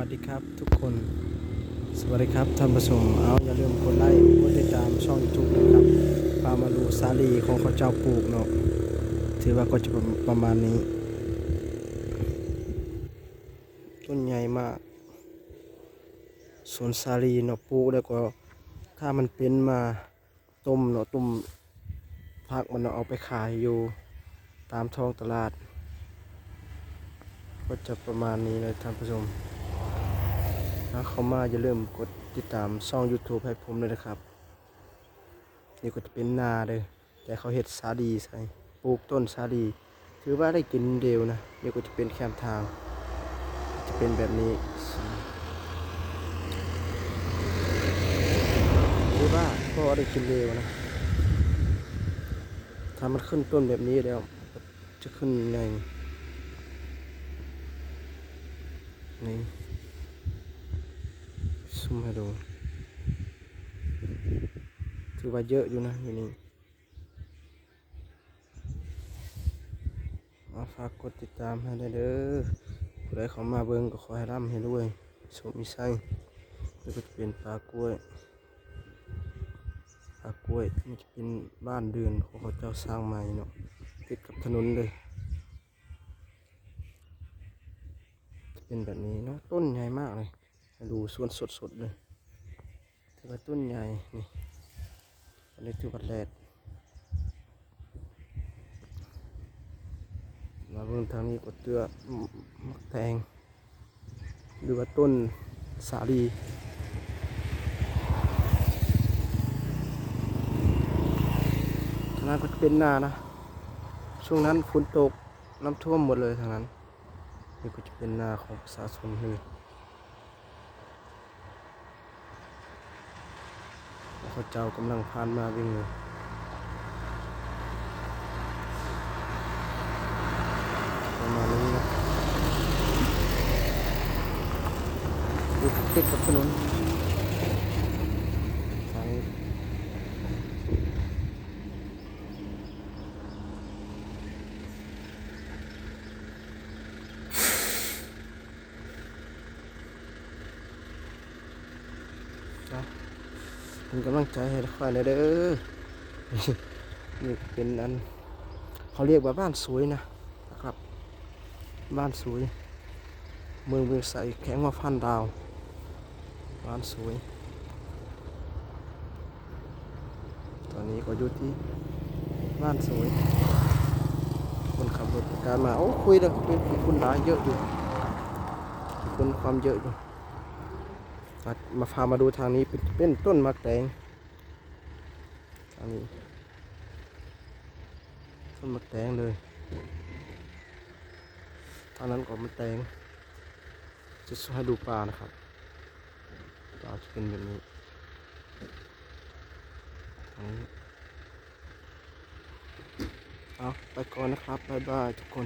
สดีครับทุกคนสวัสดีครับท่านผู้ชมอย่าลืมกดไลค์กดติดตามช่อง YouTube นะครับพามาดูสาลีของเขาเจ้าปลูกเนาะถือว่าก็จะประมาณนี้ต้นใหญ่มากสวนสาลีเนาะปลูกแล้วก็ถ้ามันเป็นมาต้มเนาะต้มผักมันเนาะเอาไปขายอยู่ตามท้องตลาดก็จะประมาณนี้เลยท่านผู้ชมถ้าเข้ามาอย่าลืมกดติดตามช่อง YouTube ให้ผมเลยนะครับนี่ก็จะเป็นนาเลยแต่เขาเห็ดสาลีใส่ปลูกต้นสาลีถือว่าได้กินเร็วนะนี่ก็จะเป็นแคมทางจะเป็นแบบนี้ถือว่าก็ได้กินเร็วนะถ้ามันขึ้นต้นแบบนี้แล้วจะขึ้นไงนี่ซูมให้ดูถือว่าเยอะอยู่นะอยู่นี่ฝากกดติดตามให้ได้เด้อผู้ใดเข้ามาเบิ่งก็ขอให้ร่ำให้ด้วยโชคมีชัยนี่ก็จะเป็นปลากล้วยนี่จะเป็นบ้านเรือนของเขาเจ้าสร้างใหม่เนาะติดกับถนนเลยจะเป็นแบบนี้เนาะต้นใหญ่มากเลยดูส่วนสดๆเลยถือว่าต้นใหญ่นี่อันนี้ถือว่าแรดมาเบิ่งทางนี้ก็เตือมักแตงหรือว่าต้นสาลีทางนั้นก็จะเป็นนานะช่วงนั้นฝนตกน้ำท่วมหมดเลยทางนั้นนี่ก็จะเป็นนาของประชาชนเลยเขาเจ้ากำลังผ่านมาวิ่งเลยประมาณนี้นะดูติดกับถนนทางเป็นกำลังใจให้ค่อยเลยเด้อนี่เป็นอันเขาเรียกว่าบ้านสวยนะครับบ้านสวยเมืองเวียงใสแข็งว่าพันดาวบ้านสวยตอนนี้ก็อยู่ที่บ้านสวยคนขับรถการมาโอ้คุยเลยเป็นคนร้ายเยอะอยู่คนความเยอะอยู่มาพามาดูทางนี้เป็นต้นมะแตงทางนี้ต้นมะแตงเลยทางนั้นก็มะแตงจะให้ดูปลานะครับปลาจะเป็นแบบนี้เอาไปก่อนนะครับบ๊ายบายทุกคน